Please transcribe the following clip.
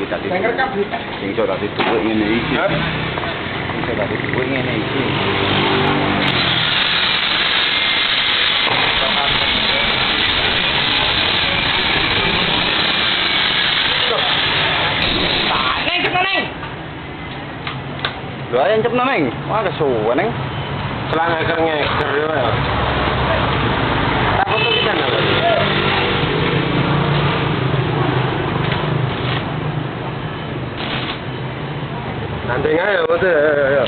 iki tadi. Sing rekam berita. Sing iso tadi duwe ngene iki. Sing iso tadi duwe ngene iki. Lho ayo cepet neng. Wah kesuwen neng. Selang ngeker ya. Tak foto kita nang. Nanti ayo foto ya.